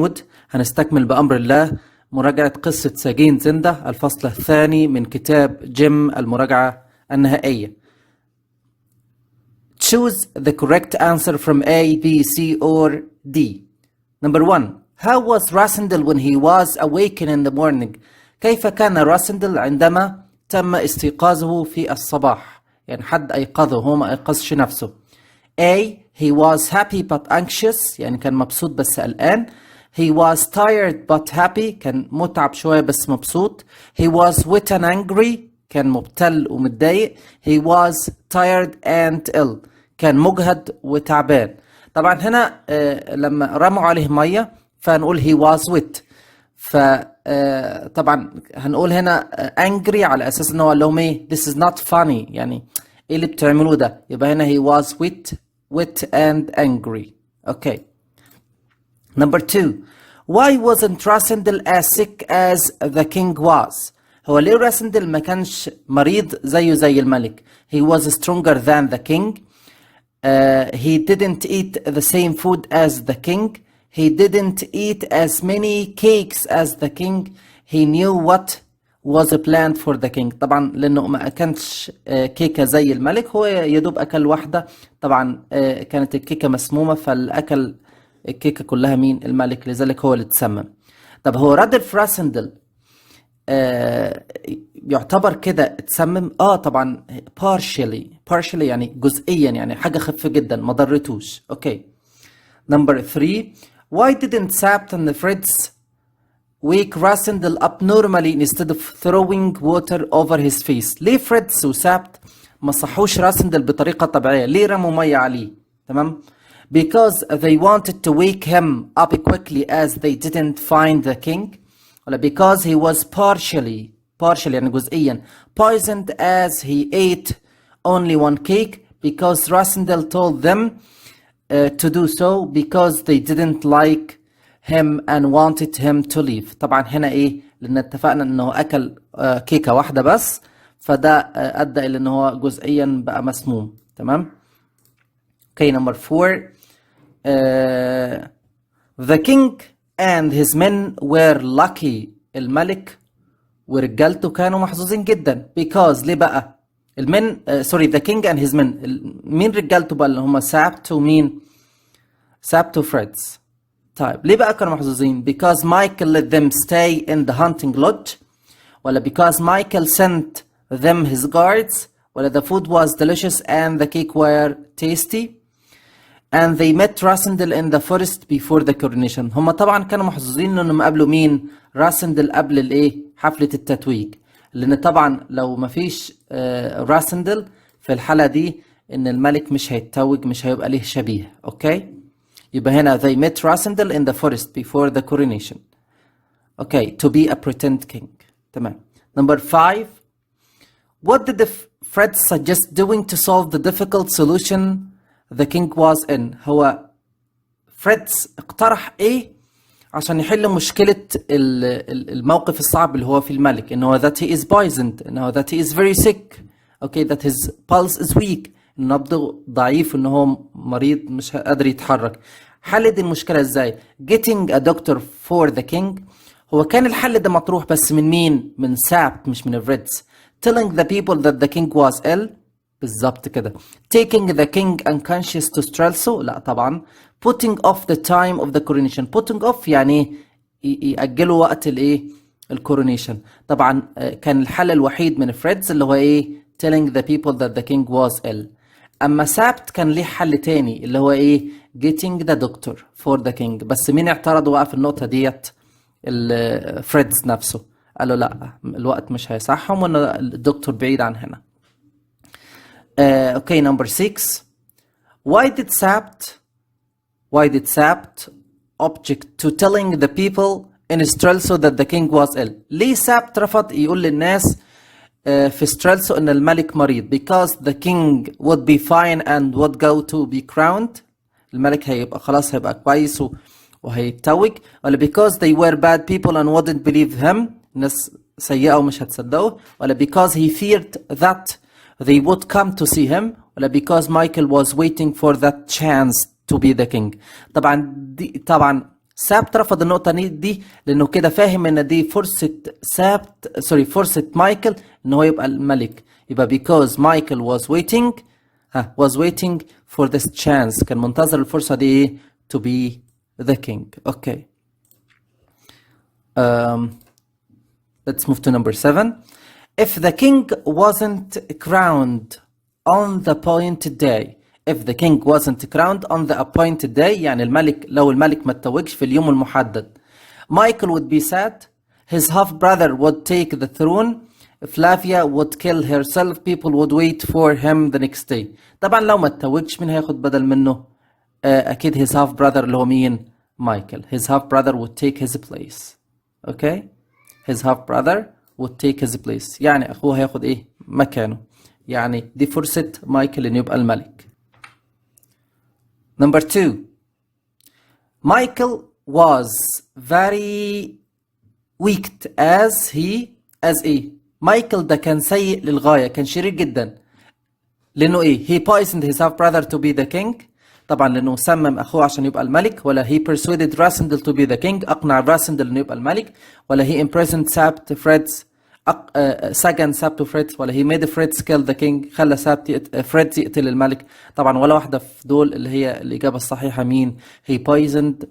محمود. هنستكمل بأمر الله مراجعة قصة سجين زندا الفصل الثاني من كتاب جيم المراجعة النهائية. Choose the correct answer from A, B, C or D. Number 1. How was راسندل when he was awakened in the morning? كيف كان راسندل عندما تم استيقاظه في الصباح؟ يعني حد أيقظه، هو ما أيقظش نفسه. A. He was happy but anxious، يعني كان مبسوط بس قلقان. He was tired but happy، كان متعب شوية بس مبسوط. He was wet and angry، كان مبتل ومتضايق. He was tired and ill، كان مجهد وتعبان. طبعا هنا لما رموا عليه مية فنقول he was wet. طبعا هنقول هنا angry على أساس إنه قال لهم إيه this is not funny، يعني إيه اللي بتعملوه ده؟ يبقى هنا he was wet and angry. Okay. Number 2. Why wasn't راسندل as sick as the king was? هو ليه راسندل ما كانش مريض زي الملك؟ He was stronger than the king. He didn't eat the same food as the king. He didn't eat as many cakes as the king. He knew what was planned for the king. طبعا لأنه ما أكلش كيكة زي الملك، هو يدوب أكل واحدة. طبعا كانت الكيكة مسمومة، فالأكل الكيكة كلها مين؟ الملك، لذلك هو اللي تسمم. طب هو رادلف راسندل يعتبر كده اتسمم؟ طبعا partially يعني جزئيا، يعني حاجة خفيفة جدا ما ضرتوش. اوكي. Number 3. Why didn't Sapt and the Fritz wake راسندل up normally instead of throwing water over his face؟ ليه فريتز وسابت ما صحوش راسندل بطريقة طبيعية؟ ليه رموا مية عليه؟ تمام؟ Because they wanted to wake him up quickly as they didn't find the king. ولا because he was partially يعني جزئيا poisoned as he ate only one cake. Because Rasindel told them to do so because they didn't like him and wanted him to leave. طبعا هنا ايه؟ لان اتفقنا انه اكل كيكة واحدة بس، فده ادى الى انه جزئيا بقى مسموم. تمام. Okay. Number 4. The king and his men were lucky. الملك ورجالته كانوا محظوظين جدا. Because ليه بقى؟ the king and his men. مين رجالته بقى؟ اللي هم سابت ومين؟ سابت وفريدز. طيب ليه بقى كانوا محظوظين؟ Because Michael let them stay in the hunting lodge، ولا because Michael sent them his guards، ولا the food was delicious and the cake were tasty and they met راسندل in the forest before the coronation. هم طبعا كانوا محظوظين انهم قابلوا مين؟ راسندل قبل الايه؟ حفلة التتويج. لان طبعا لو ما فيش راسندل في الحالة دي ان الملك مش هيتوج، مش هيبقى ليه شبيه. اوكي. يبقى هنا they met راسندل in the forest before the coronation. اوكي. to be a pretend king. تمام. Number 5. What did the Fred suggest doing to solve the difficult solution the king was in؟ هو فريدز اقترح ايه عشان يحل مشكلة الموقف الصعب اللي هو في الملك؟ انه that he is poisoned، انه that he is very sick، okay that his pulse is weak، نبضه ضعيف، انه هو مريض مش قادر يتحرك. حل دي المشكلة ازاي؟ getting a doctor for the king. هو كان الحل ده مطروح بس من مين؟ من سابت مش من فريدز. telling the people that the king was ill، بالظبط كده. taking the king unconscious to Strelso، لا طبعا. putting off the time of the coronation. putting off يعني يأجلوا وقت الايه؟ الكورونيشن. طبعا كان الحل الوحيد من فريدز اللي هو ايه؟ telling the people that the king was ill. اما سابت كان ليه حل تاني اللي هو ايه؟ getting the doctor for the king. بس مين اعترض وقف في النقطة ديت؟ فريدز نفسه قال له لا الوقت مش هيصحهم، وان الدكتور بعيد عن هنا. Okay. Number 6. Why did Sapt object to telling the people in Strelso that the king was ill؟ ليه سابت رفض يقول للناس في ستريلسو ان الملك مريض؟ Because the king would be fine and would go to be crowned. الملك هيبقى خلاص هيبقى كويس وهيتوج، ولا because they were bad people and wouldn't believe him، ناس سيئة ومش هتصدقه، ولا because he feared that they would come to see him، ولا because Michael was waiting for that chance to be the king. طبعا سابت رفض النقطة دي لأنه كده فاهم إن دي فرصة فرصة مايكل إن هو يبقى الملك. يبقى because Michael was waiting for this chance. كان منتظر الفرصة دي إيه؟ to be the king. Okay. Let's move to number 7. If the king wasn't crowned on the appointed day. If the king wasn't crowned on the appointed day يعني لو الملك ما اتوجش في اليوم المحدد. Michael would be sad. His half brother would take the throne. Flavia would kill herself. People would wait for him the next day. طبعا لو ما اتوجش مين هياخد بدل منه؟ أكيد his half brother اللي هو مين؟ Michael. His half brother would take his place. Okay? His half brother would take his place. يعني أخوه هياخد إيه؟ مكانه. يعني دي فرصة مايكل إنه يبقى الملك. Number 2. Michael was very weak as إيه؟ مايكل ده كان سيء للغاية، كان شرير جدا. لأنه إيه؟ He poisoned his half brother to be the king. طبعا لأنه سمم أخوه عشان يبقى الملك. ولا he persuaded Rasindel to be the king. أقنع راسندل إنه يبقى الملك. ولا he imprisoned Sabt Fred's سجن سابت وفريدز. ولا he made Fred's kill the king. خلى فريدز يقتل الملك. طبعا ولا واحدة في دول اللي هي الإجابة الصحيحة مين؟ he poisoned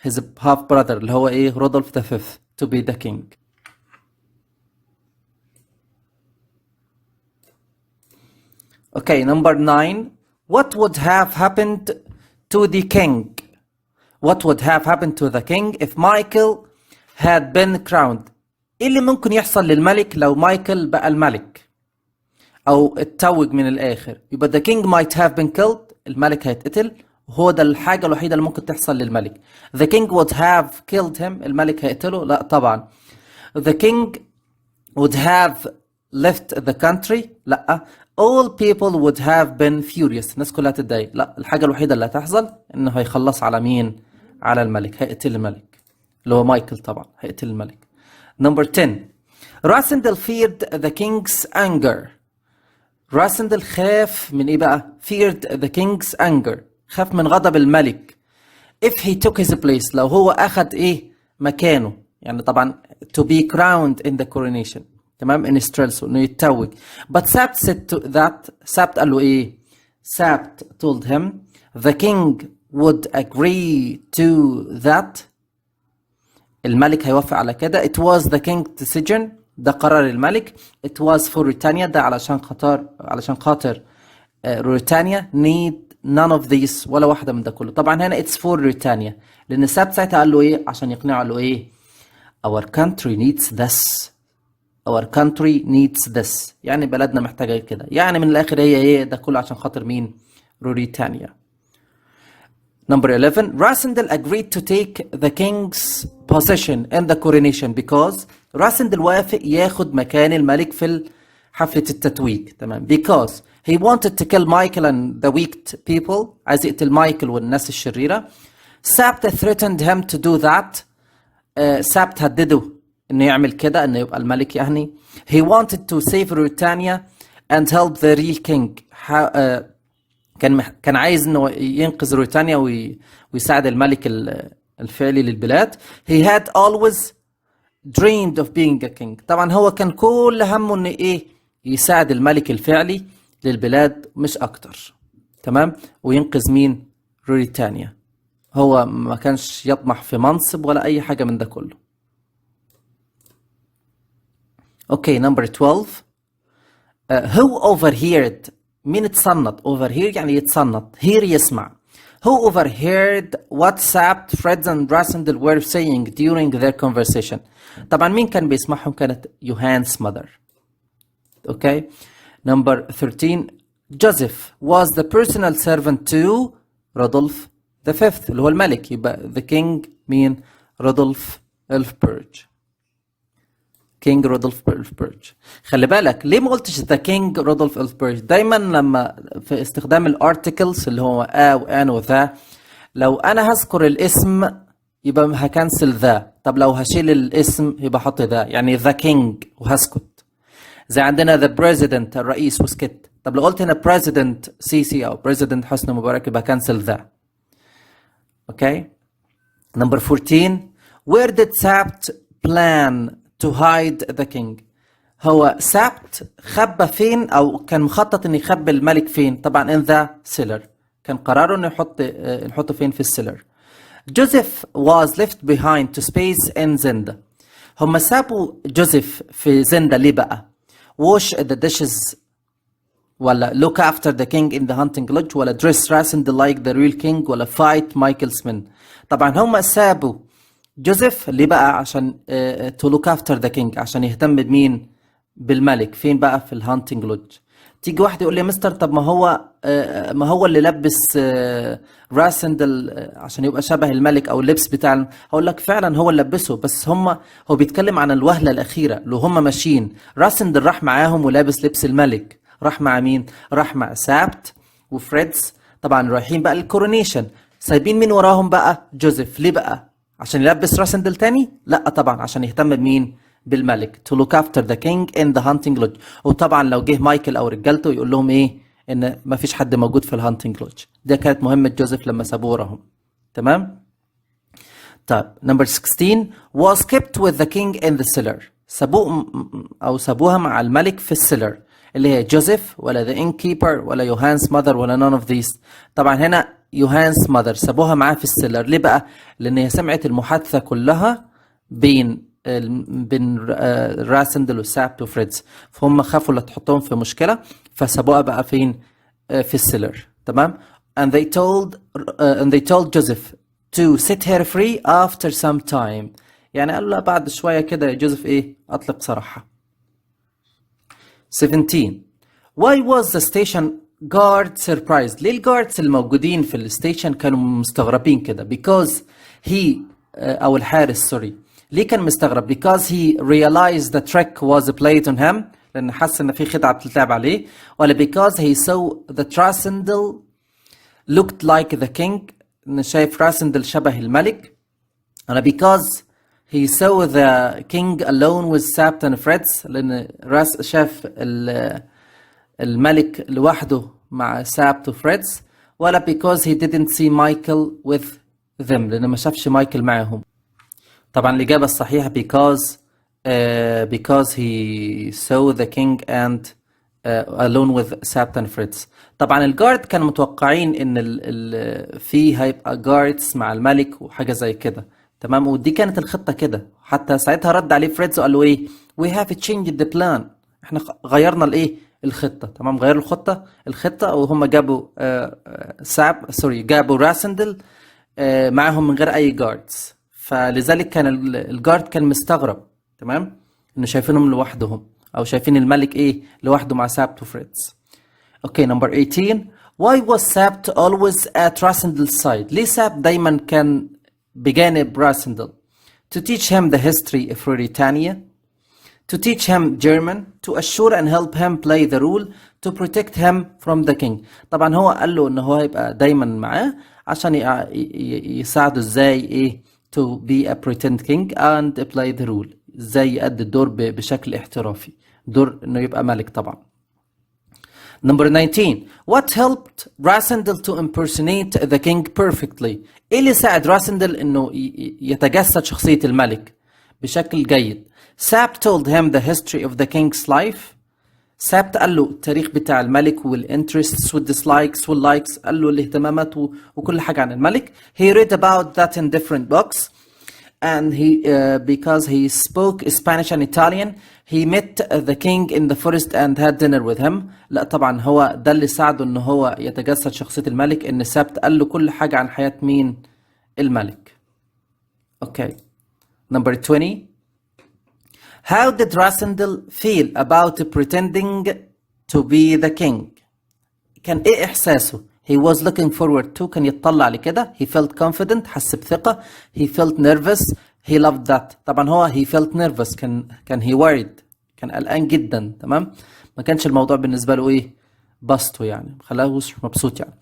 his half brother اللي هو إيه؟ رودولف the fifth to be the king. Okay, number 9. What would have happened to the king? What would have happened to the king if Michael had been crowned? ايه اللي ممكن يحصل للملك لو مايكل بقى الملك او اتوج من الاخر؟ يبقى the king might have been killed. الملك هيتقتل. وهو ده الحاجة الوحيدة اللي ممكن تحصل للملك. The king would have killed him. الملك هيقتله؟ لا طبعا. The king would have left the country. لا. All people would have been furious. الناس كلها تتضايق. لا، الحاجة الوحيدة اللي هتحصل انه هيخلص على مين؟ على الملك. هيقتل الملك اللي هو مايكل طبعا. هيقتل الملك. Number 10. Rasindel feared the king's anger. راسندل خاف من ايه بقى؟ feared the king's anger. خاف من غضب الملك. If he took his place. لو هو أخذ ايه؟ مكانه. يعني طبعا to be crowned in the coronation. تمام؟ in Strelso. انه يتوج. But Sabt said to that. Sabt قال له ايه؟ Sabt told him the king would agree to that. الملك هيوافق على كده. It was the king's decision. ده قرار الملك. It was for Britannia. ده علشان خاطر بريطانيا need none of these. ولا واحدة من ده كله. طبعا هنا it's for Britannia. لأن سابت ساعتها قال له إيه؟ عشان يقنعه قال له إيه؟ Our country needs this. Our country needs this. يعني بلدنا محتاجة كده. يعني من الآخر هي إيه؟ ده كله عشان خاطر مين؟ بريطانيا. Number 11. Rasindel agreed to take the king's position in the coronation because راسندل وافق ياخد مكان الملك في حفلة التتويج. تمام. Because he wanted to kill Michael and the weak people. عايز يقتل مايكل والناس الشريرة. Sabt threatened him to do that. سابت هدده انه يعمل كده، انه يبقى الملك يعني. He wanted to save Britannia and help the real king. كان عايز انه ينقذ بريطانيا ويساعد الملك الفعلي للبلاد. He had always dreamed of being a king. طبعا هو كان كل همه انه ايه؟ يساعد الملك الفعلي للبلاد مش اكتر. تمام؟ وينقذ مين؟ بريطانيا. هو ما كانش يطمح في منصب ولا اي حاجة من ده كله. Okay, number 12. Who overheard. مين اتصنت؟ overhear يعني يتصنت. hear يسمع. Who overheard what Sabt, Fred and Rasindel were saying during their conversation. طبعا مين كان بيسمعهم؟ كانت يوهان's mother. Okay. Number 13. Joseph was the personal servant to Rodolph the fifth اللي هو الملك. يبقى the king مين؟ رودولف الفبرج. كينج رودولف الفبرج. خلي بالك ليه ما قلتش ذا كينج رودولف الفبرج؟ دايما لما في استخدام الارتكلز اللي هو وان وذا، لو انا هذكر الاسم يبقى هكنسل ذا. طب لو هشيل الاسم يبقى احط ذا، يعني ذا كينج وهسكت. زي عندنا ذا بريزيدنت الرئيس وسكت. طب لو قلت هنا بريزيدنت سيسي او بريزيدنت حسني مبارك يبقى كنسل ذا. اوكي. Number 14. Where did Sabt plan to hide the king? هو سابت خبى فين او كان مخطط انه يخبي الملك فين؟ طبعا in the cellar. كان قراره انه يحطه فين؟ في السيلر. جوزيف was left behind to space in Zenda. هم سابوا جوزيف في زندا ليه بقى؟ wash the dishes ولا look after the king in the hunting lodge ولا dress Rasenda like the real king ولا fight Michael's men. طبعا هم سابوا جوزيف ليه بقى؟ عشان to look after the king، عشان يهتم بمين؟ بالملك. فين بقى؟ في الهانتنج لودج. تيجي واحد يقول لي مستر طب ما هو اللي لبس راسندل عشان يبقى شبه الملك او اللبس بتاع. هقول لك فعلا هو اللي لبسه، بس هو بيتكلم عن الوهله الاخيره لو هم ماشيين. راسندل راح معاهم ولابس لبس الملك. راح مع مين؟ راح مع سابت وفريدز. طبعا رايحين بقى الكورونيشن. سايبين مين وراهم بقى؟ جوزيف. ليه بقى؟ عشان يلبس راسندل تاني؟ لا طبعا عشان يهتم بمين؟ بالملك. to look after the king in the hunting lodge. وطبعا لو جه مايكل او رجالته يقول لهم ايه؟ ان ما فيش حد موجود في الهانتنج لودج. ده كانت مهمة جوزيف لما سابوه وراهم. تمام؟ طيب number 16 was kept with the king in the cellar. سابوها مع الملك في السيلر، اللي هي جوزيف ولا the innkeeper ولا يوهانس mother ولا none of these. طبعا هنا يوهانس mother سابوها معاه في السيلر. ليه بقى؟ لان هي سمعت المحادثة كلها بين راسندل وسابت وفريدز، فهم خافوا لا تحطهم في مشكله، فسابوها بقى فين؟ في السيلر. تمام. and they told Joseph to set her free after some time. يعني قالوا له بعد شويه كده يا جوزيف ايه؟ اطلق سراحها. 17 why was the station guard surprised؟ ليه الجاردز الموجودين في الستيشن كانوا مستغربين كده؟ because he او الحارس سوري. ليه كان مستغرب؟ because he realized the trick was played on him، لأن حس إن في خدعة بتلعب عليه، ولا because he saw the Rasendel looked like the king، إن شايف راسندل شبه الملك، ولا because he saw the king alone with Sabt and Fritz، لأن شاف الملك لوحده مع سابت وفريدز، ولا because he didn't see Michael with them، لأن ما شافش مايكل معهم. طبعا الإجابة الصحيحة because he saw the king and alone with Sabt and Fritz. طبعا الجارد كانوا متوقعين ان فيه هيبقى جاردز مع الملك وحاجة زي كده. تمام. ودي كانت الخطة كده. حتى ساعتها رد عليه فريدز وقال له ايه؟ we have changed the plan. احنا غيرنا الايه؟ الخطة. تمام. غيروا الخطة وهم جابوا جابوا راسندل معاهم من غير اي جاردز. فلذلك كان الجارد كان مستغرب. تمام. انه شايفينهم لوحدهم او شايفين الملك ايه؟ لوحده مع سابت وفريدز. اوكي number 18 why was Sabt always at Rasendel's side؟ ليه سابت دايما كان بجانب راسندل؟ to teach him the history of Mauritania، to teach him German، to assure and help him play the role، to protect him from the king. طبعا هو قال له ان هو هيبقى دايما معاه عشان يساعده ازاي ايه؟ to be a pretend king and play the role، ازاي يأدي الدور بشكل احترافي، دور انه يبقى ملك طبعا. Number 19 what helped Rasendel to impersonate the king perfectly؟ ايه اللي ساعد راسندل انه يتجسد شخصية الملك بشكل جيد؟ Sabt told him the history of the king's life. سابت قال له التاريخ بتاع الملك والinterests والdislikes والlikes، قال له الاهتمامات وكل حاجة عن الملك. He read about that in different books and because he spoke Spanish and Italian he met the king in the forest and had dinner with him. لا طبعا هو ده اللي ساعده ان هو يتجسد شخصية الملك، ان سابت قال له كل حاجة عن حياة مين؟ الملك. اوكي number 20 how did Rasendel feel about pretending to be the king؟ كان ايه احساسه؟ he was looking forward to، كان يتطلع لكده. he felt confident، حس بثقة. he felt nervous، he loved that. طبعا هو he felt nervous، كان he worried، كان قلقان جدا. تمام. ما كانش الموضوع بالنسبة له ايه؟ بسطه يعني، خلاهوش مبسوط يعني.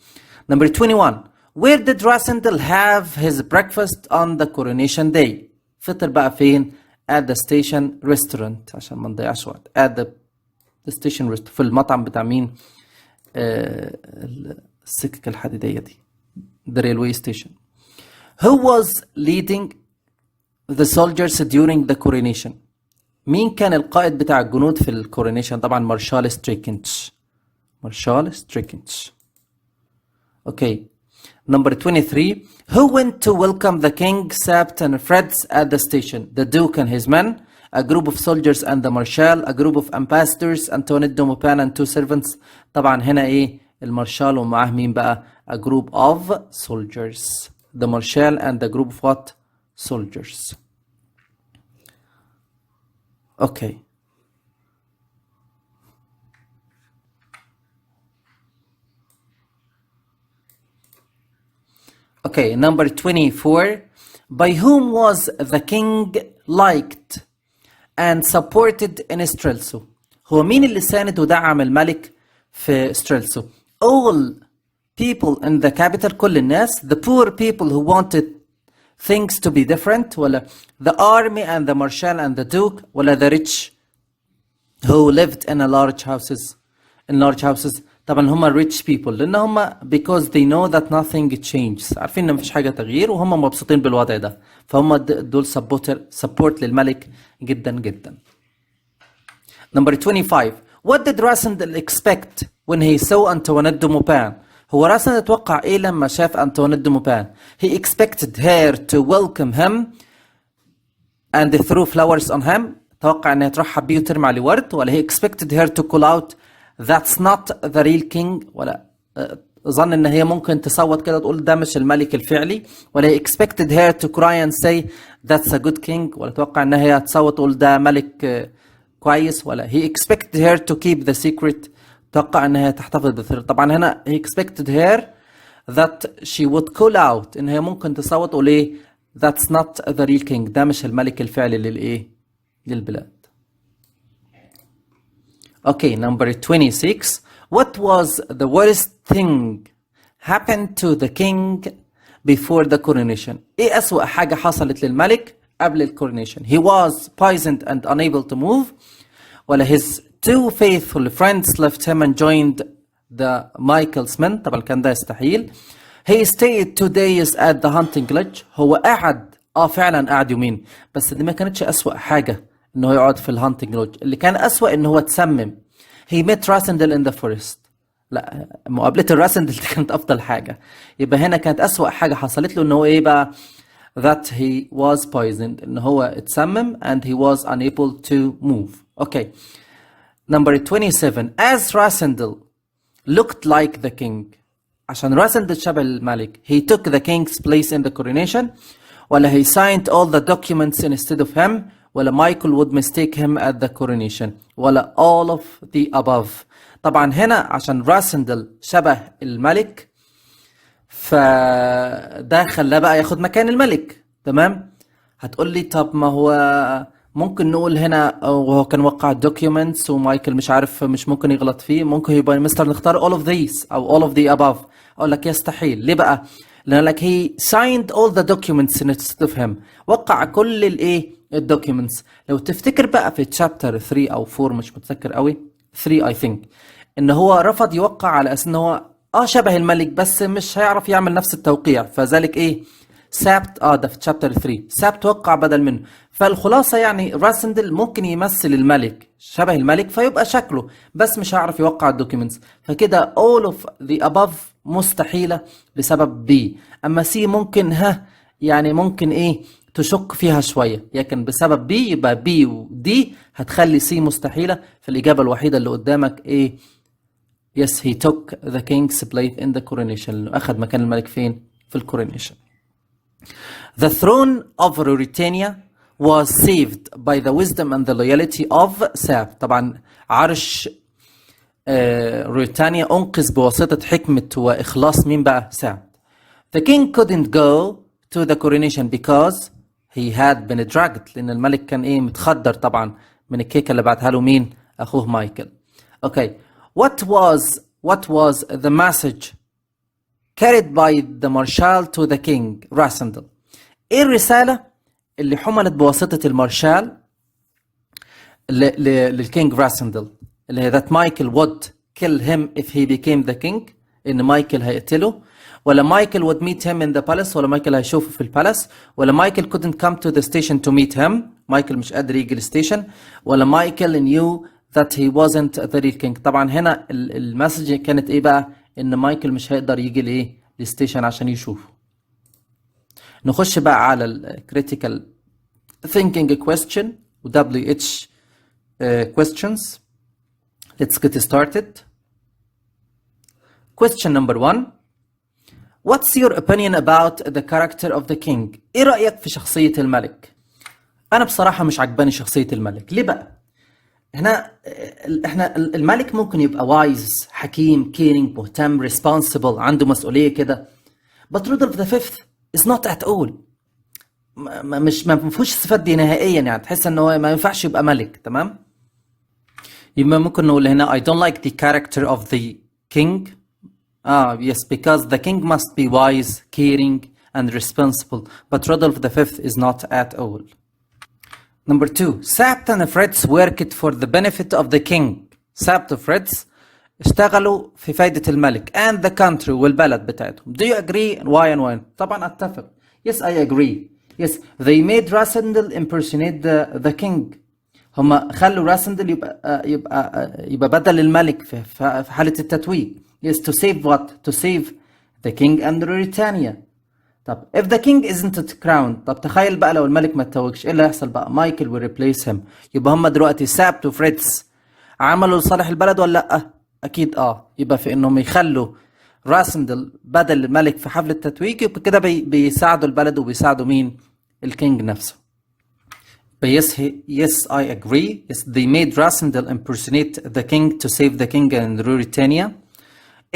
number 21 where did Rasendel have his breakfast on the coronation day؟ فطر بقى فين؟ at the station restaurant، عشان ما نضيعش وقت. at the station restaurant، في المطعم بتاع مين؟ السكك الحديدية دي، the railway station. Who was leading the soldiers during the coronation? مين كان القائد بتاع الجنود في الكورونيشن؟ طبعا مارشال ستريكنش. مارشال ستريكنش. Okay. Number 23. Who went to welcome the king, Sabt and Freds at the station? The Duke and his men, a group of soldiers and the Marshal, a group of ambassadors, Antoinette de Maupin and two servants. طبعا هنا ايه المارشال ومعاه مين بقى؟ A group of soldiers. The Marshal and the group of what? Soldiers. Okay. Okay, number 24. By whom was the king liked and supported in Strelso? هو مين اللي ساند ودعم الملك في ستريلسو؟ All people in the capital، كل الناس. The poor people who wanted things to be different، ولا the army and the marshal and the duke، ولا the rich who lived in a large houses in large houses. طبعا هم rich people لان هم because they know that nothing changes، عارفين ان مفيش حاجه تغيير وهم مبسوطين بالوضع ده، فهم دول support للملك جدا جدا. Number 25. What did Rassendyll expect when he saw Antoinette de Maupin? هو راسندل اتوقع ايه لما شاف أنطوانيت دي موبان؟ He expected her to welcome him and throw flowers on him. توقع انها ترحب بيه وترمي عليه ورد، ولا he expected her to call out that's not the real king، ولا ظن ان هي ممكن تصوت كده تقول ده مش الملك الفعلي، ولا he expected her to cry and say that's a good king، ولا توقع ان هي تصوت تقول ده ملك كويس، ولا he expected her to keep the secret، توقع ان هي تحتفظ بالسر. طبعا هنا he expected her that she would call out، ان هي ممكن تصوت تقول ايه that's not the real king، ده مش الملك الفعلي للايه للبلاد. Okay, number 26. What was the worst thing happened to the king before the coronation? ايه أسوأ حاجة حصلت للملك قبل الكورونيشن؟ He was poisoned and unable to move، ولا his two faithful friends left him and joined the Michael's men، طبعا كان ده يستحيل. He stayed 2 days at the hunting lodge، هو قعد فعلا قعد يومين، بس دي ما كانتش أسوأ حاجة انه يقعد في الهانتنج لودج، اللي كان اسوأ انه هو تسمم. He met Rassendyll in the forest. لا، مقابلة الراسندل دي كانت افضل حاجة، يبقى هنا كانت اسوأ حاجة حصلت له ان هو ايه بقى؟ that he was poisoned، ان هو اتسمم and he was unable to move. Okay. Number 27. As Rassendyll looked like the king، عشان راسندل شبه الملك، he took the king's place in the coronation، ولا he signed all the documents instead of him، ولا Michael would mistake him at the coronation، ولا all of the above. طبعا هنا عشان راسندل شبه الملك فده خلاه بقى ياخد مكان الملك. تمام؟ هتقول لي طب ما هو ممكن نقول هنا وهو كان وقع الدوكيومنتس ومايكل مش عارف مش ممكن يغلط فيه، ممكن يبقى مستر نختار all of these او all of the above. اقول لك يستحيل. ليه بقى؟ لان لك he signed all the documents instead of him، وقع كل الايه الدوكيومنتس. لو تفتكر بقى في تشابتر 3 او 4 مش متذكر قوي، 3 I think، ان هو رفض يوقع على اساس ان هو شبه الملك بس مش هيعرف يعمل نفس التوقيع، فذلك ايه سابت ده في تشابتر 3 سابت وقع بدل منه. فالخلاصه يعني راسندل ممكن يمثل الملك شبه الملك فيبقى شكله بس مش هيعرف يوقع الدوكيومنتس، فكده all of the above مستحيله بسبب بي. اما سي ممكن يعني ممكن ايه تشك فيها شويه، لكن بسبب بي يبقى بي ودي هتخلي سي مستحيله. فالاجابه الوحيده اللي قدامك ايه؟ yes he took the king's place in the coronation، لانه اخذ مكان الملك فين؟ في الكورونيشن. The throne of Ruritania was saved by the wisdom and the loyalty of Sab. طبعا عرش روريتانيا أنقذ بواسطة حكمة وإخلاص مين بقى؟ ساب. The king couldn't go to the coronation because he had been dragged، لأن الملك كان إيه متخدر طبعا من الكيكة اللي بعتها له مين؟ أخوه مايكل. Okay. What was the message carried by the marshal to the king Rassendyll؟ ايه الرسالة اللي حملت بواسطة المارشال للكينج راسندل، اللي هي that Michael would kill him if he became the king، ان مايكل هيقتله، ولا مايكل would meet him in the palace، ولا مايكل هيشوفه في البالاس، ولا مايكل couldn't come to the station to meet him، مايكل مش قادر يجي الستيشن، ولا مايكل knew that he wasn't the real king. طبعا هنا المسج كانت ايه بقى؟ ان مايكل مش هيقدر يجي لايه؟ للستيشن عشان يشوفه. نخش بقى على ال critical thinking question و WH questions. Let's get started. Question number 1. What's your opinion about the character of the king؟ ايه رأيك في شخصية الملك؟ انا بصراحة مش عجباني شخصية الملك. ليه بقى؟ احنا الملك ممكن يبقى wise، حكيم، caring، مهتم، responsible، عنده مسؤولية كده. But Rudolph the Fifth is not at all. ما فيهوش الصفات دي نهائيا، يعني تحس ان هو ما ينفعش يبقى ملك. تمام؟ يبقى ممكن نقول هنا I don't like the character of the king. Yes, because the king must be wise, caring and responsible, but Rudolph the Fifth is not at all. Number 2. Sabt and Fritz worked for the benefit of the king. Sabt و Fritz اشتغلوا في فايدة الملك and the country والبلد بتاعتهم. Do you agree? Why and why? طبعا أتفق. Yes, I agree. Yes, they made Rasendel impersonate the king. هم خلوا راسندل يبقى بدل الملك في حالة التتويج. Yes, to save what? To save the king and Britannia. طب if the king isn't crowned، طب تخيل بقى لو الملك ما اتوجش، ايه اللي هيحصل بقى؟ مايكل will replace him. يبقى هم دلوقتي سابت وفريتز عملوا لصالح البلد ولا لا؟ اكيد يبقى في انهم يخلوا راسندل بدل الملك في حفل التتويج، يبقى كده بيساعدوا البلد وبيساعدوا مين؟ الكينج نفسه. Yes, I agree. Yes, they made Rasendel impersonate the king to save the king and Ruritania.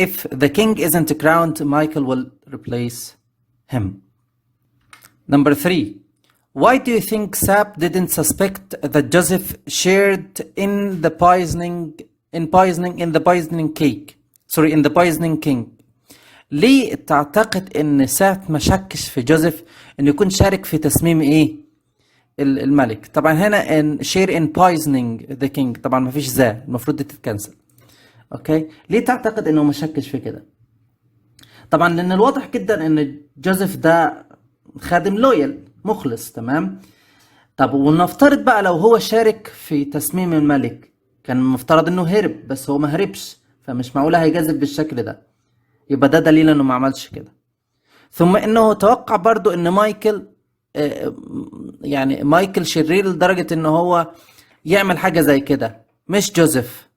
If the king isn't crowned, Michael will replace him. Number 3. Why do you think Sap didn't suspect that Joseph shared in the poisoning king? ليه تعتقد ان ساب ما شكش في جوزيف انه يكون شارك في تسميم ايه؟ الملك. طبعا هنا ان share in poisoning the king، طبعا ما فيش المفروض دي تتكنسل. اوكي، ليه تعتقد انه ما شكش في كده؟ طبعا لان الواضح جدا ان جوزيف ده خادم لويال مخلص. تمام؟ طب ونفترض بقى لو هو شارك في تسميم الملك، كان المفترض انه هرب، بس هو ما هربش، فمش معقوله هيجازف بالشكل ده. يبقى ده دليل انه ما عملش كده. ثم انه توقع برضو ان مايكل يعني مايكل شرير لدرجة انه هو يعمل حاجة زي كده، مش جوزيف.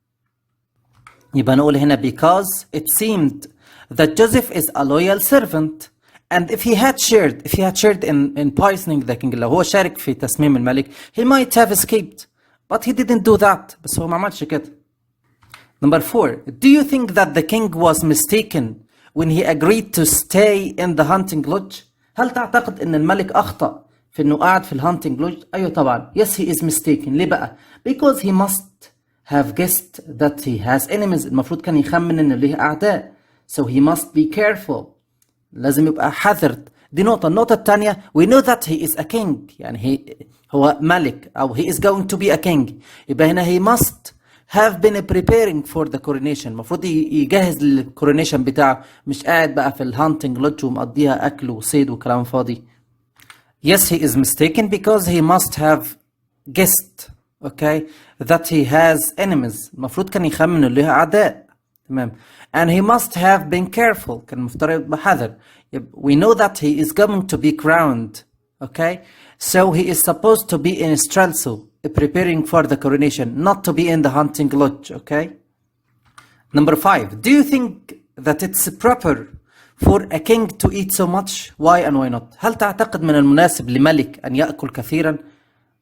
يبقى نقول هنا because it seemed that Joseph is a loyal servant and if he had shared in poisoning the king، لو هو شارك في تسميم الملك he might have escaped but he didn't do that. بس هو ما عملش كده. Number 4. Do you think that the king was mistaken when he agreed to stay in the hunting lodge؟ هل تعتقد ان الملك اخطأ في انه قاعد في الهانتنج لودج؟ ايوه طبعا. Yes, he is mistaken. ليه بقى؟ Because he must have guessed that he has enemies. المفروض كان يخمن ان ليه اعداء. So he must be careful. لازم يبقى حذر. دي نقطة. النقطة الثانية we know that he is a king. يعني هو ملك او he is going to be a king. يبقى هنا he must have been preparing for the coronation. المفروض يجهز للكورونيشن بتاعه، مش قاعد بقى في الهانتنج لودج ومقضيها اكل وصيد وكلام فاضي. Yes, he is mistaken because he must have guessed that he has enemies. المفروض كان يخمن اللي لها اعداء. تمام. And he must have been careful. كان مفترض بحذر. We know that he is going to be crowned. So he is supposed to be in Strelso, preparing for the coronation, not to be in the hunting lodge. Number 5. Do you think that it's proper for a king to eat so much? Why and why not? هل تعتقد من المناسب لملك أن يأكل كثيرا؟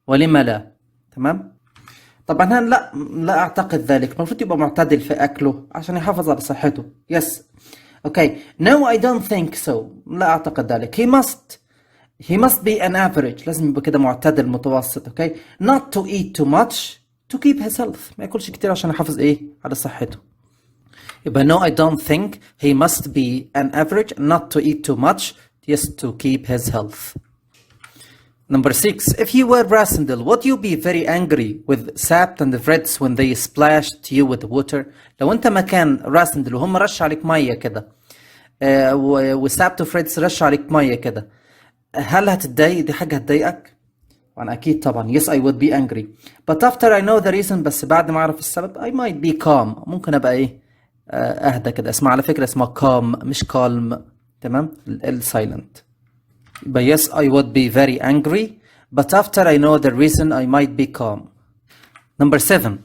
ولما لا؟ تمام؟ طبعا أنا لا أعتقد ذلك. المفروض يبقى معتدل في أكله عشان يحافظ على صحته. Yes. No, I don't think so. لا أعتقد ذلك. He must be an average. لازم يبقى كده معتدل متوسط. Not to eat too much to keep his health. ما ياكلش كتير عشان يحافظ على صحته. يبقى no, I don't think he must be an average, not to eat too much, just to keep his health. Number 6. If you were Rasendel, would you be very angry with Sapt and the Fritz when they splashed you with water? لو انت مكان راسندل وهم رش عليك مية كده، وسابت وفريدز رشوا عليك مية كده، هل هتتضايق؟ دي حاجة هتضايقك؟ وأنا أكيد طبعا yes I would be angry but after I know the reason، بس بعد ما أعرف السبب I might be calm، ممكن أبقى إيه أهدى كده. اسمها على فكرة اسمها calm مش calm، تمام؟ ال silent. يبقى yes I would be very angry but after I know the reason I might be calm. Number 7.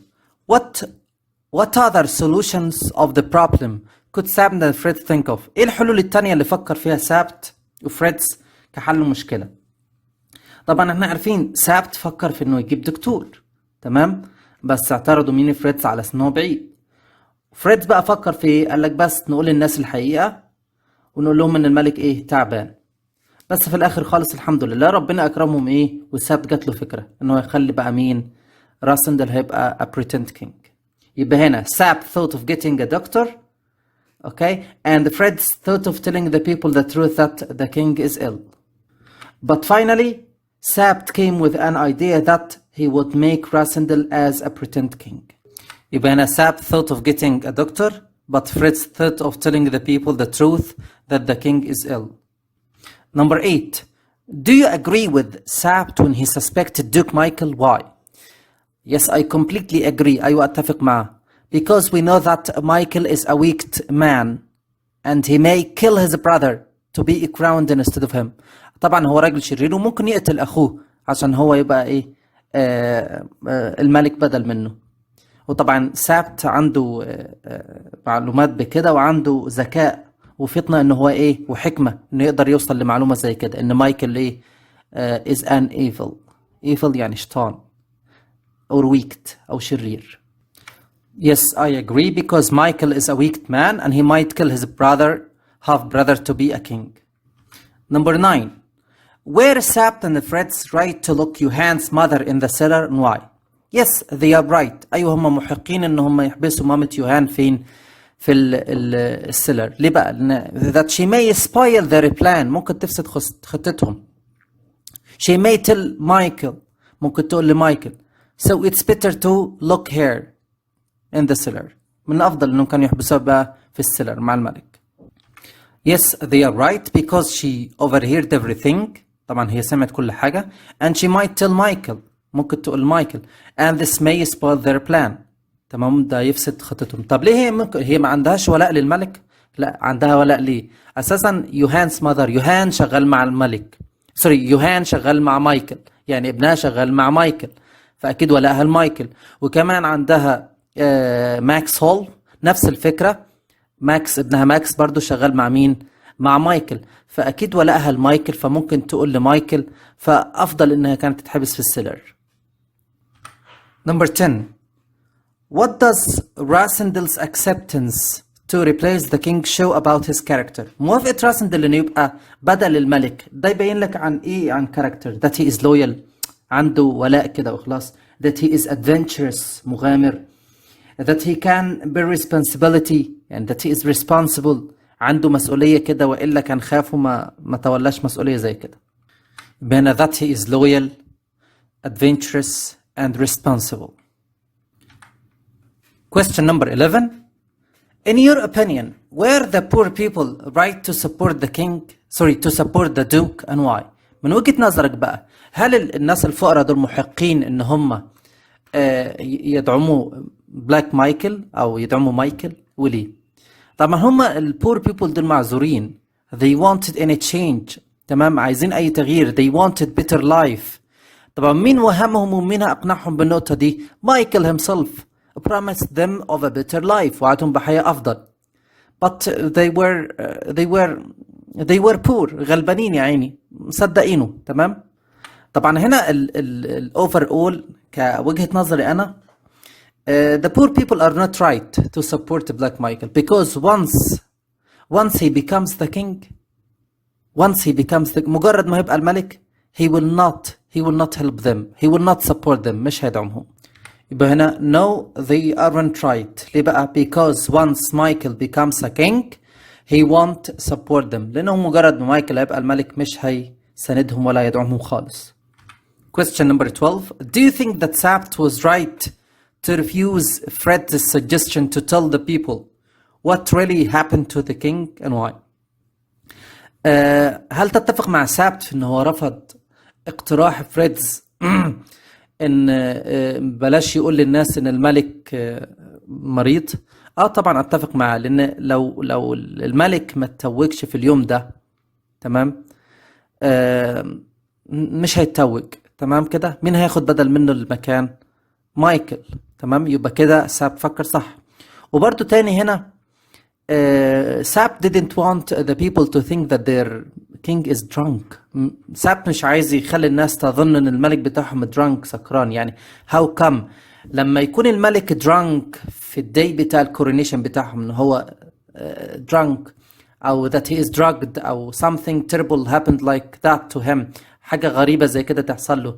What other solutions of the problem could Sam and Fred think of؟ ايه الحلول التانية اللي فكر فيها سابت وفريدز كحل مشكلة؟ طبعا احنا عارفين سابت فكر في انه يجيب دكتور، تمام؟ بس اعترضوا مين فريدز على انه بعيد. فريدز بقى فكر في ايه؟ قال لك بس نقول للناس الحقيقة ونقول لهم ان الملك ايه تعبان. بس في الاخر خالص الحمد لله ربنا اكرمهم ايه، وسابت جات له فكرة انه يخلي بقى مين راسندل هيبقى a pretend king. يبقى هنا Sap thought of getting a doctor, okay, and Fred thought of telling the people the truth that the king is ill. But finally, Sap came with an idea that he would make Rasindel as a pretend king. يبقى هنا Sap thought of getting a doctor, but Fred thought of telling the people the truth that the king is ill. Number 8. Do you agree with Sap when he suspected Duke Michael? Why? Yes, I completely agree. أيوة أتفق معه. Because we know that Michael is a weak man and he may kill his brother to be crowned instead of him. طبعا هو راجل شرير وممكن يقتل أخوه عشان هو يبقى إيه الملك بدل منه. وطبعا سابت عنده معلومات بكده وعنده ذكاء وفطنة إنه هو إيه وحكمة إنه يقدر يوصل لمعلومة زي كده إن مايكل إيه is an evil يعني شيطان or weak أو شرير. Yes, I agree because Michael is a weak man and he might kill his half brother to be a king. Number 9. Were Sapt and Fred's right to lock Johan's mother in the cellar and why? Yes, they are right. أيوة هم محقين إن هم يحبسوا مامة يوهان فين؟ في السيلر. ليه بقى؟ لأن that she may spoil their plan، ممكن تفسد خطتهم. She may tell Michael، ممكن تقول لمايكل. So it's better to lock her in the cellar. من الأفضل إنهم كانوا يحبسوها بقى في السيلر مع الملك. Yes, they are right because she overheard everything. طبعا هي سمعت كل حاجة. And she might tell Michael. ممكن تقول مايكل. And this may spoil their plan. تمام ده يفسد خطتهم. طب ليه هي ما عندهاش ولاء للملك؟ لا عندها ولاء ليه؟ أساسا يوهان's mother، يوهان شغال مع الملك. يوهان شغال مع مايكل. يعني ابنها شغال مع مايكل. فأكيد ولاءها لمايكل. وكمان عندها ماكس هول نفس الفكرة. ابنها ماكس برضو شغال مع مين؟ مع مايكل. فأكيد ولاءها لمايكل فممكن تقول لمايكل فأفضل إنها كانت تتحبس في السيلر. Number 10. What does Rasendel's acceptance to replace the king show about his character؟ موافقة راسندل إنه يبقى بدل الملك ده يبين لك عن إيه؟ عن character that he is loyal، عنده ولاء كده وخلاص. that he is adventurous مغامر. that he can bear responsibility and that he is responsible، عنده مسؤولية كده وإلا كان خاف ما تولاش مسؤولية زي كده. بين that he is loyal, adventurous and responsible. Question number 11. In your opinion, were the poor people right to support the king? to support the duke and why؟ من وجهة نظرك بقى هل الناس الفقراء دول محقين ان هم يدعموا بلاك مايكل او يدعموا مايكل وليه؟ طبعا هم البور بيبل دول معذورين. they wanted any change، تمام عايزين اي تغيير. they wanted better life. طبعا مين وهمهم ومين اقنعهم بالنقطة دي؟ مايكل himself promised them of a better life، وعدهم بحياة افضل. but they were poor، غلبانين يا عيني مصدقينه. تمام. طبعا هنا ال overall كوجهة نظري أنا the poor people are not right to support Black Michael because once he becomes the king، مجرد ما يبقى الملك he will not help them، he will not support them، مش هيدعمهم. يبقى هنا no they aren't right. ليه بقى؟ because once Michael becomes a king he won't support them، لأنه مجرد ما مايكل هيبقى الملك مش هيساندهم ولا يدعمهم خالص. Question number 12. Do you think that Sapt was right to refuse Fred's suggestion to tell the people what really happened to the king and why؟ هل تتفق مع سابت في انه هو رفض اقتراح فريدز ان بلاش يقول للناس ان الملك مريض؟ طبعا اتفق معاه، لان لو الملك ما اتوجش في اليوم ده، تمام، مش هيتوج، تمام كده. مين هياخد بدل منه المكان؟ مايكل، تمام. يبقى كده ساب فكر صح. وبرضو تاني هنا ساب didn't want the people to think that their king is drunk. ساب مش عايز يخلي الناس تظن ان الملك بتاعهم drunk، سكران. يعني how come لما يكون الملك drunk في الداي بتاع الكورونيشن بتاعهم ان هو drunk او that he is drugged او something terrible happened like that to him، حاجة غريبة زي كده تحصل له،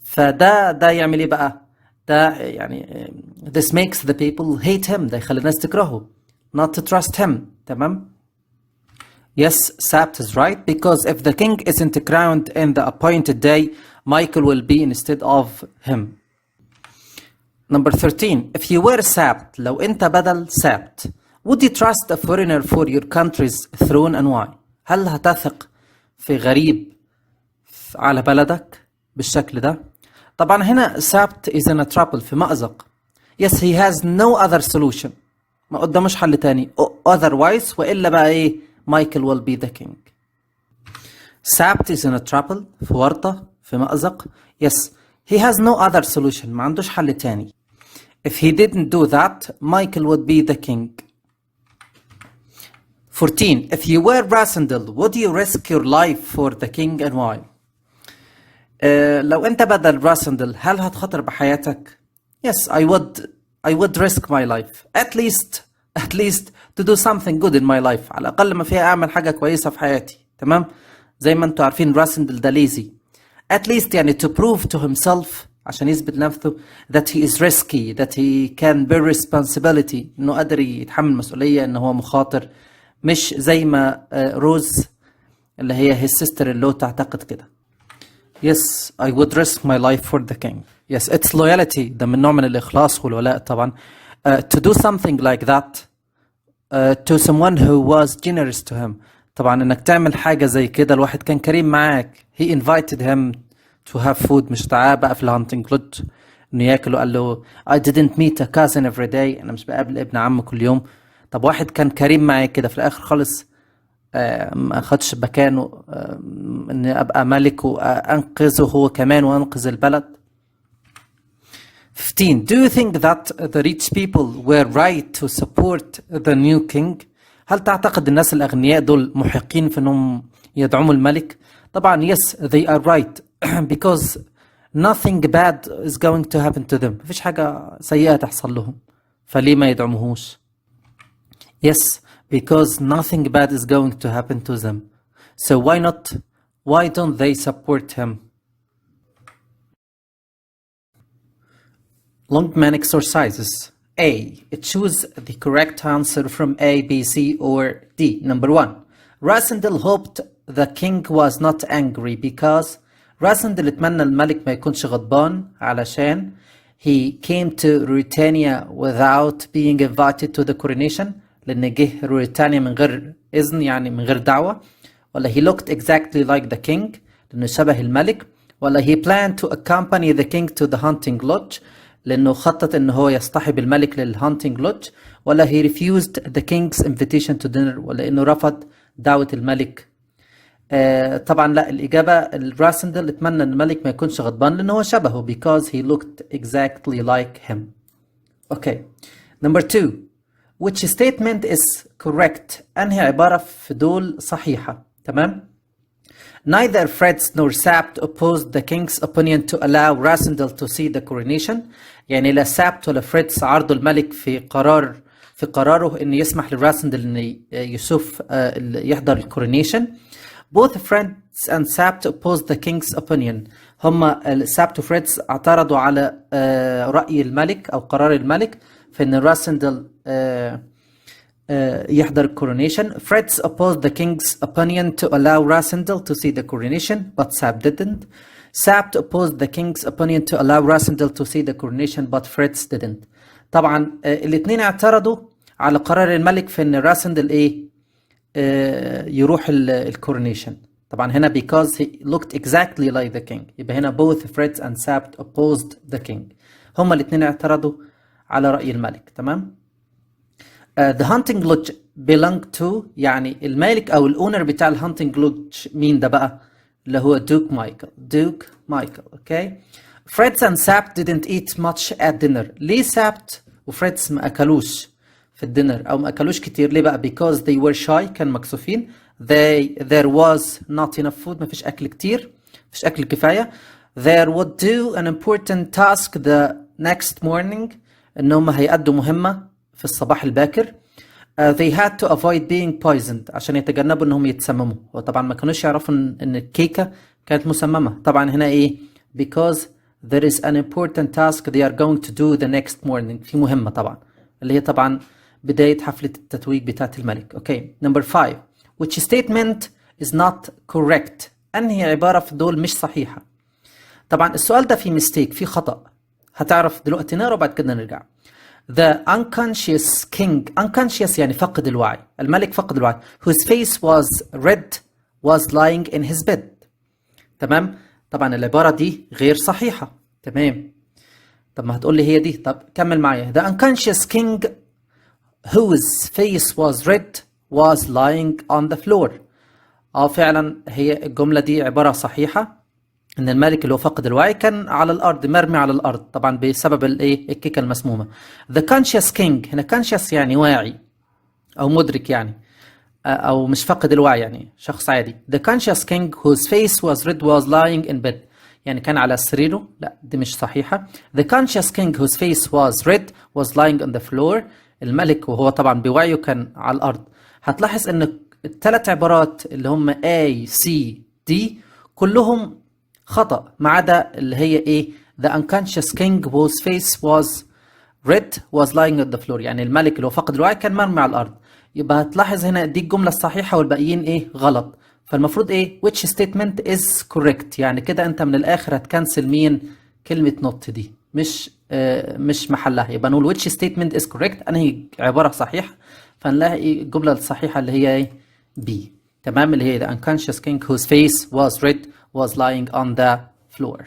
فده يعمل ايه بقى؟ ده يعني this makes the people hate him، ده يخلي الناس تكرهه، not to trust him، تمام. Yes, Sabt is right, because if the king isn't crowned in the appointed day, Michael will be instead of him. Number 13. If you were Sabt, لو أنت بدل Sabt, would you trust a foreigner for your country's throne and why? هل هتثق في غريب على بلدك بالشكل ده؟ طبعا هنا Sabt is in a trouble، في مأزق. Yes, he has no other solution. ما قدامش حل تاني otherwise، وإلا بقى إيه؟ Michael will be the king. Sabt is in a trouble، في ورطة، في مأزق. Yes, he has no other solution، ما عندوش حل تاني. If he didn't do that, Michael would be the king. 14. If you were Rasendal, would you risk your life for the king and why? لو أنت بدل راسندل هل هتخاطر بحياتك؟ Yes, I would risk my life. At least to do something good in my life. على الأقل ما فيها أعمل حاجة كويسة في حياتي، تمام؟ زي ما أنتوا عارفين راسندل ده ليزي. At least يعني to prove to himself، عشان يثبت لنفسه that he is risky, that he can bear responsibility، إنه قادر يتحمل مسؤولية، إنه هو مخاطر، مش زي ما روز اللي هي his sister اللي تعتقد كده. Yes, I would risk my life for the king. Yes, it's loyalty. ده من نوع من الإخلاص والولاء طبعا. To do something like that to someone who was generous to him. طبعا إنك تعمل حاجة زي كده، الواحد كان كريم معاك. He invited him to have food، مش تعاه بقى في الهانتنج لودج إنه ياكل، وقال له I didn't meet a cousin every day، أنا مش بقابل ابن عم كل يوم. طب واحد كان كريم معايا كده، في الآخر خالص ما أخدش مكانه إني أبقى ملك وأنقذه هو كمان وأنقذ البلد. 15. Do you think that the rich people were right to support the new king? هل تعتقد الناس الأغنياء دول محقين في أنهم يدعموا الملك؟ طبعا yes, they are right because nothing bad is going to happen to them. مفيش حاجة سيئة تحصل لهم، فليه ما يدعموهوش؟ Yes, because nothing bad is going to happen to them. So why not? Why don't they support him? Longman exercises. A. Choose the correct answer from A, B, C, or D. Number 1. Rasendal hoped the king was not angry because Rasendal اتمنى الملك ما يكونش غضبان علشان he came to Ruritania without being invited to the coronation، لأن جه روريتانيا من غير إذن، يعني من غير دعوة. ولا he looked exactly like the king، لأنه شبه الملك. ولا he planned to accompany the king to the hunting lodge، لأنه خطط إنه هو يصطحب الملك للهانتنج لودج. ولا he refused the king's invitation to dinner، ولا إنه رفض دعوة الملك. طبعا لا، الإجابة الراسندل اتمنى إن الملك ما يكونش غضبان لأنه هو شبهه because he looked exactly like him. Okay. Number 2. Which statement is correct؟ أنهي عبارة في دول صحيحة؟ تمام؟ Neither Fritz nor Sabt opposed the king's opinion to allow Rasendal to see the coronation. يعني لا سابت ولا فريتز عرضوا الملك في قراره إنه يسمح لراسندل إنه يشوف يحضر الكورونيشن. Both Fritz and Sabt opposed the king's opinion. هما سابت وفريتز اعترضوا على رأي الملك أو قرار الملك في إن راسندل يحضر الكورونيشن. Fritz opposed the king's opinion to allow Rasendal to see the coronation, but Sabt didn't. Sabt opposed the king's opinion to allow Rasendal to see the coronation, but Fritz didn't. طبعا الاثنين اعترضوا على قرار الملك في ان راسندل يروح الكورونيشن. طبعا هنا because he looked exactly like the king، يبقى هنا both Fritz and Sabt opposed the king. هما الاثنين اعترضوا على رأي الملك. تمام. The hunting lodge belonged to، يعني المالك او الاونر بتاع الهانتنج لودج مين ده بقى؟ اللي هو دوك مايكل. اوكي. Fritz and Sabt didn't eat much at dinner. ليه سابت وفريتز ما اكلوش في الدينر او ما اكلوش كتير؟ ليه بقى؟ because they were shy، كانوا مكسوفين. there was not enough food، ما فيش اكل كتير، ما فيش اكل كفايه. there would do an important task the next morning، انهم هيأدوا مهمه في الصباح الباكر. they had to avoid being poisoned، عشان يتجنبوا انهم يتسمموا. وطبعا ما كانوش يعرفوا ان الكيكه كانت مسممه. طبعا هنا ايه؟ because there is an important task they are going to do the next morning، في مهمه طبعا اللي هي طبعا بدايه حفله التتويج بتاعه الملك. اوكي. number 5 which statement is not correct، انهي عباره في دول مش صحيحه. طبعا السؤال ده فيه ميستيك، فيه خطا. هتعرف دلوقتي نقرا وبعد كده نرجع. The unconscious king، unconscious يعني فقد الوعي، الملك فقد الوعي. whose face was red was lying in his bed. تمام. طبعا العبارة دي غير صحيحة. تمام. طب ما هتقول لي هي دي. طب كمل معايا. The unconscious king whose face was red was lying on the floor. فعلا هي الجملة دي عبارة صحيحة، ان الملك اللي هو فقد الوعي كان على الارض، مرمي على الارض، طبعا بسبب الايه؟ الكيكه المسمومه. The conscious king، هنا conscious يعني واعي او مدرك يعني، او مش فقد الوعي يعني شخص عادي. The conscious king whose face was red was lying in bed، يعني كان على سريره. لا دي مش صحيحه. The conscious king whose face was red was lying on the floor، الملك وهو طبعا بوعيه كان على الارض. هتلاحظ ان الثلاث عبارات اللي هم A C D كلهم خطأ، ما عدا اللي هي ايه؟ The unconscious king whose face was red was lying on the floor، يعني الملك اللي هو فقد الوعي كان مرمي على الارض. يبقى هتلاحظ هنا دي الجملة الصحيحة والباقيين ايه؟ غلط. فالمفروض ايه؟ which statement is correct، يعني كده انت من الاخر هتكنسل مين؟ كلمة not دي مش محلها. يبقى نقول which statement is correct، انهي عبارة صحيحة. فنلاقي الجملة الصحيحة اللي هي ايه؟ B. تمام. اللي هي the unconscious king whose face was red was lying on the floor.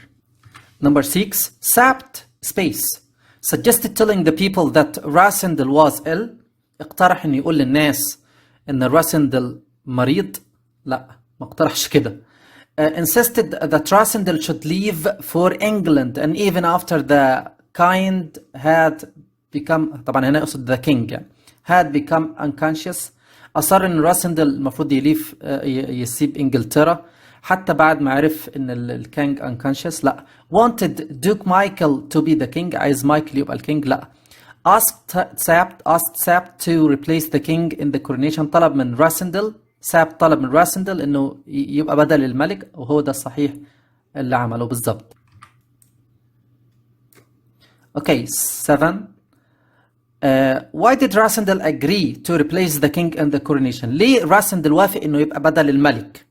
Number 6 Sabt space suggested telling the people that Rasendal was ill. اقترح انه يقول للناس ان راسندل مريض. لا ما اقترحش كده. insisted that Rasendal should leave for England and even after the kind had become، طبعا هنا يقصد the king يعني، had become unconscious. أصر إن راسندل المفروض يسيب إنجلترا حتى بعد ما عرف إن الكينج unconscious. لا. wanted Duke Michael to be the king، عايز مايكل يبقى الكينج. لا. asked Sabt to replace the king in the coronation، طلب من راسندل، سابت طلب من راسندل إنه يبقى بدل الملك، وهو ده الصحيح اللي عمله بالضبط. Okay. 7 why did Rasendal agree to replace the king in the coronation؟ ليه راسندل وافق انه يبقى بدل الملك؟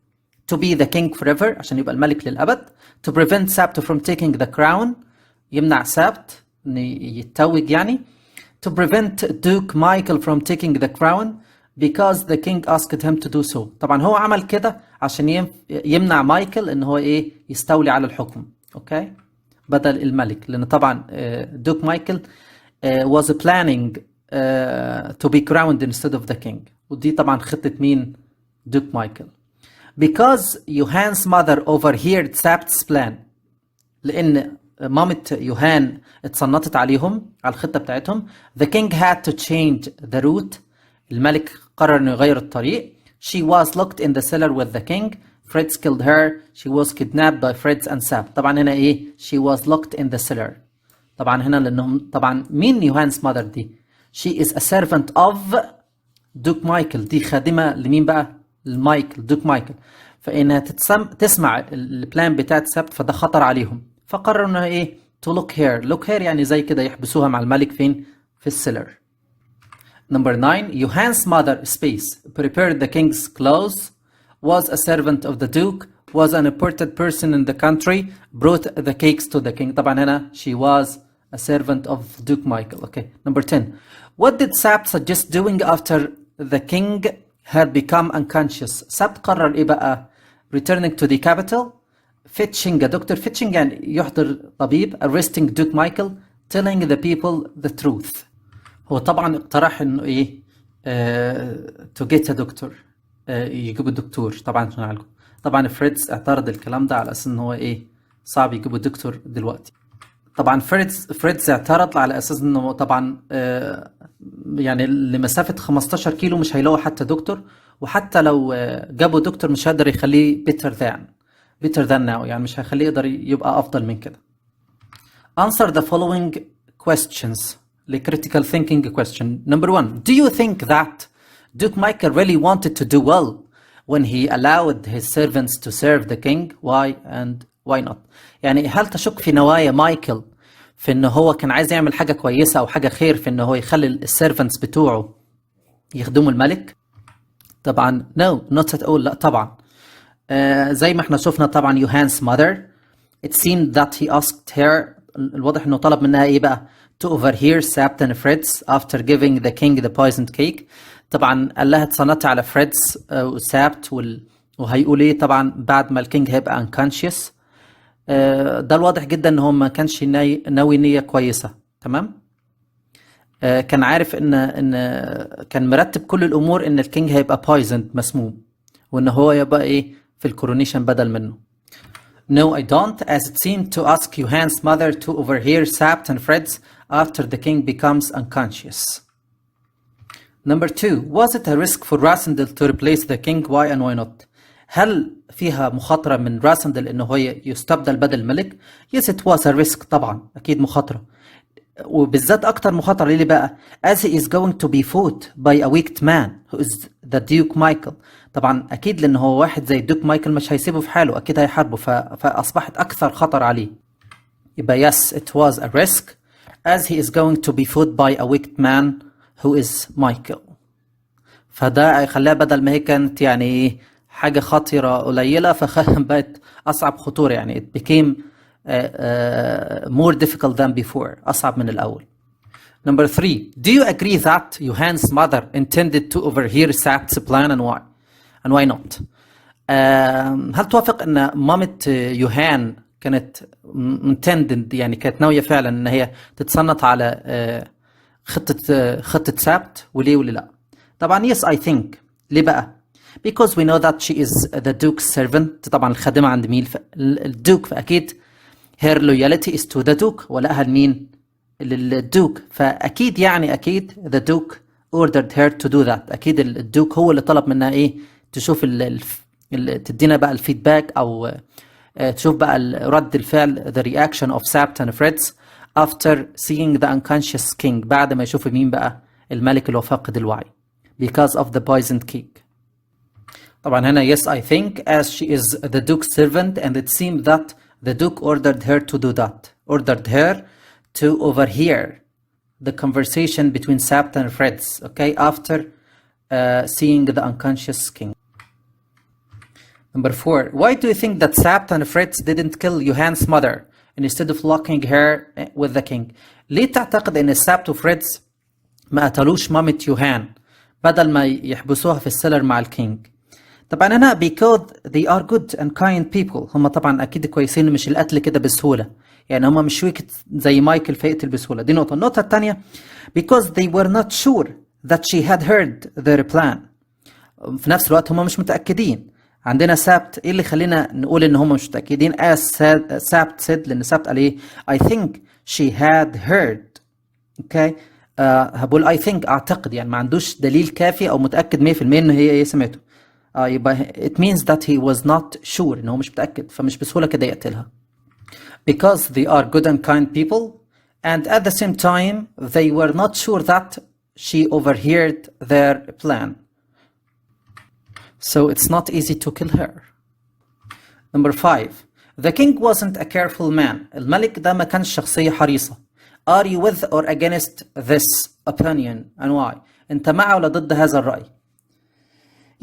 to be the king forever، عشان يبقى الملك للأبد. to prevent Sabt from taking the crown، يمنع سابت انه يتوج يعني. to prevent Duke Michael from taking the crown because the king asked him to do so. طبعا هو عمل كده عشان يمنع مايكل ان هو ايه؟ يستولي على الحكم. اوكي. بدل الملك، لان طبعا دوك مايكل was planning to be crowned instead of the king، ودي طبعا خطة مين؟ دوك مايكل. because يوهان's mother overheard Sabt's plan، لأن مامة يوهان اتصنتت عليهم على الخطة بتاعتهم. the king had to change the route، الملك قرر انه يغير الطريق. she was locked in the cellar with the king. Fritz killed her. she was kidnapped by Fritz and Sabt. طبعا هنا ايه؟ she was locked in the cellar. طبعا هنا لانهم طبعا مين يوهان's mother دي؟ she is a servant of دوك مايكل، دي خادمة لمين بقى؟ المايكل، دوك مايكل. فإنها تسمع البلان بتاعت سبت، فده خطر عليهم، فقرروا انها ايه؟ to look here يعني زي كده يحبسوها مع الملك فين؟ في السيلر. Number 9 Johan's mother space prepared the king's clothes, was a servant of the duke, was an important person in the country, brought the cakes to the king. طبعا هنا she was a servant of Duke Michael. Okay. Number 10 what did Sabt suggest doing after the king had become unconscious. سبت قرر ايه بقى؟ returning to the capital, fetching a doctor. fetching يعني يحضر طبيب. arresting Duke Michael, telling the people the truth. هو طبعا اقترح انه ايه to get a doctor, يجيبوا الدكتور طبعا عشان يعالجه. طبعا فريدز اعترض الكلام ده على اساس ان هو ايه صعب يجيبوا دكتور دلوقتي. طبعا فريدز اعترض على اساس انه طبعا يعني لمسافة 15 كيلو مش هيلاقوا حتى دكتور، وحتى لو جابوا دكتور مش هيقدر يخليه better than now، يعني مش هيخليه يقدر يبقى افضل من كده. Answer the following questions. The critical thinking question. Number 1. Do you think that Duke Michael really wanted to do well when he allowed his servants to serve the king? Why and why not? يعني هل تشك في نوايا مايكل في انه هو كان عايز يعمل حاجة كويسة او حاجة خير في انه هو يخلي السيرفنتس بتوعه يخدموا الملك؟ طبعا no not at all. لا طبعا. زي ما احنا شفنا طبعا يوهان's mother, it seemed that he asked her, الواضح انه طلب منها ايه بقى؟ to overhear Sapt and Fritz after giving the king the poisoned cake. طبعا قال لها تصنتي على فريدز وسابت وهيقول ايه طبعا بعد ما الكينج هيبقى unconscious. ده الواضح جدا ان هو ما كانش ناوي نية كويسة. تمام. كان عارف ان كان مرتب كل الامور ان الكينج هيبقى poisoned مسموم، وان هو يبقى ايه في الكورونيشن بدل منه. No, I don't, as it seemed to ask Johan's mother to overhear Sapt and Fritz after the king becomes unconscious. Number 2. Was it a risk for Rasendal to replace the king? Why and why not? هل فيها مخاطرة من راسندل إنه هو يستبدل بدل الملك؟ Yes, it was a risk. طبعا أكيد مخاطرة، وبالذات أكتر مخاطرة ليه بقى؟ As he is going to be fought by a wicked man who is the Duke Michael. طبعا أكيد لأن هو واحد زي الدوك مايكل مش هيسيبه في حاله، أكيد هيحاربه، فأصبحت أكثر خطر عليه. يبقى yes, it was a risk as he is going to be fought by a wicked man who is Michael. فده هيخليها بدل ما هي كانت يعني حاجة خطيرة قليلة بقت أصعب خطورة، يعني it became more difficult than before. أصعب من الأول. Number 3. Do you agree that Johan's mother intended to overhear Sapt's plan and why? And why not? هل توافق أن مامة يوهان كانت intended، يعني كانت ناوية فعلا أن هي تتصنت على خطة سابت، وليه وليه لا؟ طبعا yes I think. ليه بقى؟ because we know that she is the duke's servant. طبعا الخادمة عند مين؟ الدوك، فأكيد her loyalty is to the duke، ولها لمين؟ للدوك، فأكيد يعني أكيد the duke ordered her to do that. أكيد الدوك هو اللي طلب منها إيه؟ تشوف تدينا بقى الفيدباك أو تشوف بقى رد الفعل the reaction of Sapt and Fritz after seeing the unconscious king، بعد ما يشوف مين بقى؟ الملك اللي هو فاقد الوعي. because of the poisoned cake. طبعا هنا yes I think as she is the duke's servant and it seemed that the duke ordered her to do that, ordered her to overhear the conversation between Sapt and Fritz, okay, after seeing the unconscious king. Number 4. Why do you think that Sapt and Fritz didn't kill Johan's mother instead of locking her with the king? ليه تعتقد ان سابت وفريدز ما قتلوش مامة يوهان بدل ما يحبسوها في السيلر مع الكينج؟ طبعا هنا because they are good and kind people. هم طبعا اكيد كويسين، مش القتل كده بسهولة، يعني هم مش ويكت زي مايكل فيقتل بسهولة. دي نقطة. النقطة الثانية because they were not sure that she had heard their plan. في نفس الوقت هم مش متأكدين. عندنا سابت، ايه اللي خلينا نقول ان هم مش متأكدين؟ as سابت said، لان سابت قال ايه؟ I think she had heard. okay. هقول I think اعتقد، يعني ما عندوش دليل كافي او متأكد 100% ان هي ايه سمعته. يبقى it means that he was not sure، ان هو مش متأكد، فمش بسهولة كده يقتلها. because they are good and kind people and at the same time they were not sure that she overheard their plan. So it's not easy to kill her. Number 5. The king wasn't a careful man. الملك ده ما كانش شخصية حريصة. Are you with or against this opinion and why? أنت مع ولا ضد هذا الرأي؟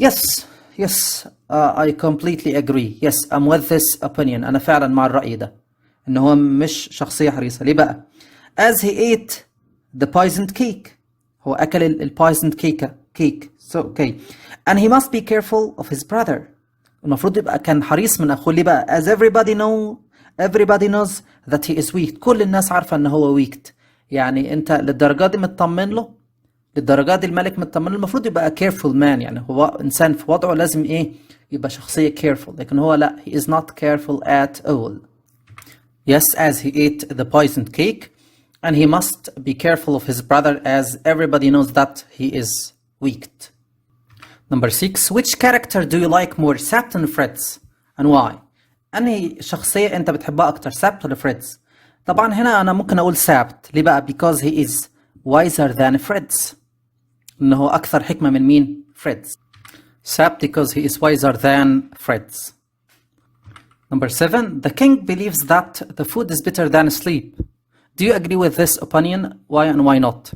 Yes, I completely agree. Yes, I'm with this opinion. أنا فعلا مع الرأي ده، إن هو مش شخصية حريصة. ليه بقى؟ As he ate the poisoned cake. هو أكل poisoned cake. cake. So okay. And he must be careful of his brother. المفروض يبقى كان حريص من أخوه. ليه بقى؟ as everybody knows that he is weak. كل الناس عارفة إن هو weak. يعني أنت للدرجة دي مطمن له، للدرجة دي الملك مطمن له. المفروض يبقى careful man، يعني هو إنسان في وضعه لازم إيه؟ يبقى شخصية careful. لكن هو لا، he is not careful at all. Yes, as he ate the poisoned cake, and he must be careful of his brother as everybody knows that he is weak. Number 6. Which character do you like more, Sept and Fritz, and why? أنهي شخصية أنت بتحبها أكتر، سبت ولا فريتز؟ طبعا هنا أنا ممكن أقول سبت. ليه بقى؟ because he is wiser than Fritz. إنه أكثر حكمة من مين؟ فريتز. سبت because he is wiser than Fritz. Number 7. The king believes that the food is better than sleep. Do you agree with this opinion? Why and why not?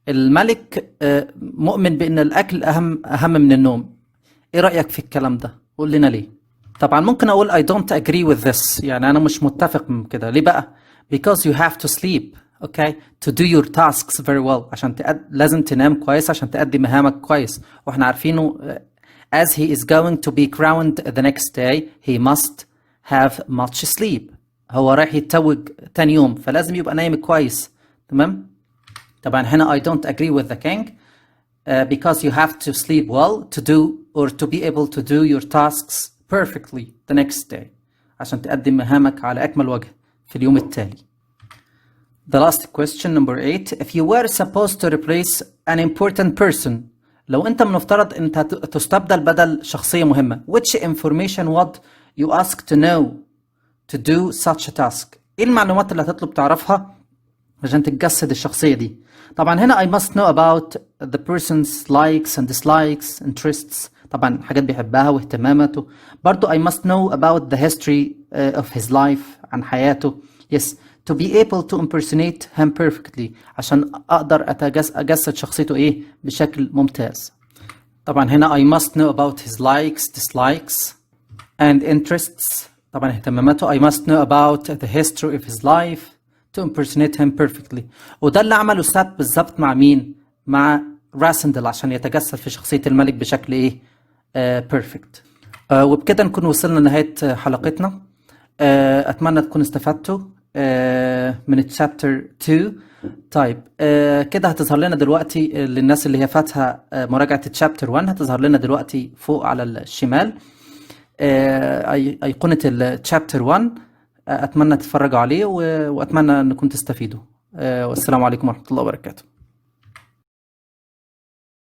الملك مؤمن بأن الأكل أهم من النوم. إيه رأيك في الكلام ده؟ قول لنا ليه. طبعا ممكن أقول I don't agree with this، يعني أنا مش متفق كده. ليه بقى؟ because you have to sleep, okay, to do your tasks very well. عشان لازم تنام كويس عشان تأدي مهامك كويس. وإحنا عارفينه as he is going to be crowned the next day he must have much sleep. هو رايح يتوج تاني يوم فلازم يبقى نايم كويس. تمام؟ طبعا هنا I don't agree with the king because you have to sleep well to do or to be able to do your tasks perfectly the next day. عشان تقدم مهامك على أكمل وجه في اليوم التالي. The last question, number 8. If you were supposed to replace an important person, لو أنت من المفترض أنت تستبدل بدل شخصية مهمة, which information would you ask to know to do such a task? إيه المعلومات اللي هتطلب تعرفها عشان تتجسد الشخصية دي؟ طبعا هنا I must know about the person's likes and dislikes, interests. طبعا حاجات بيحبها واهتماماته. برضو I must know about the history of his life، عن حياته. Yes, to be able to impersonate him perfectly، عشان أقدر أجسد شخصيته إيه بشكل ممتاز. طبعا هنا I must know about his likes, dislikes and interests. طبعا اهتماماته I must know about the history of his life to impersonate him perfectly. وده اللي عمله ساب بالظبط مع مين؟ مع راسندل عشان يتجسد في شخصية الملك بشكل إيه؟ perfect. وبكده نكون وصلنا لنهاية حلقتنا. أتمنى تكون استفدتوا من الشابتر 2. طيب كده هتظهر لنا دلوقتي للناس اللي هي فاتها مراجعة الشابتر 1 هتظهر لنا دلوقتي فوق على الشمال أيقونة الشابتر 1. أتمنى تتفرجوا عليه وأتمنى أنكم تستفيدوا. والسلام عليكم ورحمة الله وبركاته.